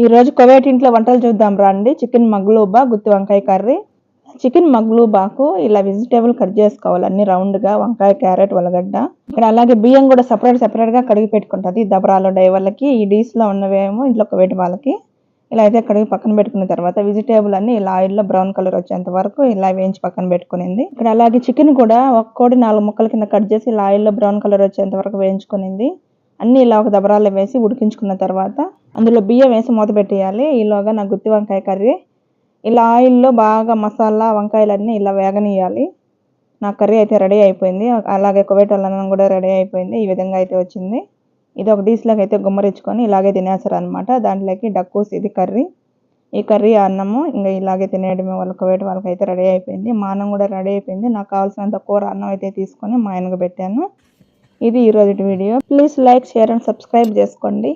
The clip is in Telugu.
ఈ రోజు కువైట్ ఇంట్లో వంటలు చూద్దాం రండి. చికెన్ మగ్లూబా, గుత్తి వంకాయ కర్రీ. చికెన్ మగ్లూబాకు ఇలా వెజిటేబుల్ కట్ చేసుకోవాలి అన్ని రౌండ్గా, వంకాయ, క్యారెట్, ఉల్లగడ్డ. ఇక్కడ అలాగే బియ్యం కూడా సపరేట్ గా కడిగి పెట్టుకుంటుంది దబరాలో డై వాళ్ళకి. ఈ డీస్లో ఉన్నవేమో ఇంట్లో కువైట్ వాళ్ళకి. ఇలా అయితే కడిగి పక్కన పెట్టుకున్న తర్వాత వెజిటేబుల్ అన్ని ఇలా ఆయిల్లో బ్రౌన్ కలర్ వచ్చేంత వరకు ఇలా వేయించి పక్కన పెట్టుకునింది. ఇక్కడ అలాగే చికెన్ కూడా ఒక్కోటి 4 ముక్కల కింద కట్ చేసి ఇలా ఆయిల్లో బ్రౌన్ కలర్ వచ్చేంత వరకు వేయించుకునింది. అన్ని ఇలా ఒక దబరాలో వేసి ఉడికించుకున్న తర్వాత అందులో బియ్యం వేసి మూత పెట్టేయాలి. ఈలోగా నా గుత్తి వంకాయ కర్రీ ఇలా ఆయిల్లో బాగా మసాలా వంకాయలన్నీ ఇలా వేగనీయాలి. నా కర్రీ అయితే రెడీ అయిపోయింది. అలాగే కువైట్ వాళ్ళ అన్నం కూడా రెడీ అయిపోయింది. ఈ విధంగా అయితే వచ్చింది. ఇది ఒక డిష్లోకి అయితే గుమ్మరించుకొని ఇలాగే తినేస్తారు అనమాట. దాంట్లోకి డక్కూస్ ఇది కర్రీ. ఈ కర్రీ అన్నము ఇంకా ఇలాగే తినేయడమే. వాళ్ళ కువైట్ వాళ్ళకి అయితే రెడీ అయిపోయింది. మా అన్నం కూడా రెడీ అయిపోయింది. నాకు కావాల్సినంత కూర అన్నం అయితే తీసుకొని మా ఆయనకు పెట్టాను. ఇది ఈరోజు video. Please like, share and subscribe చేసుకోండి.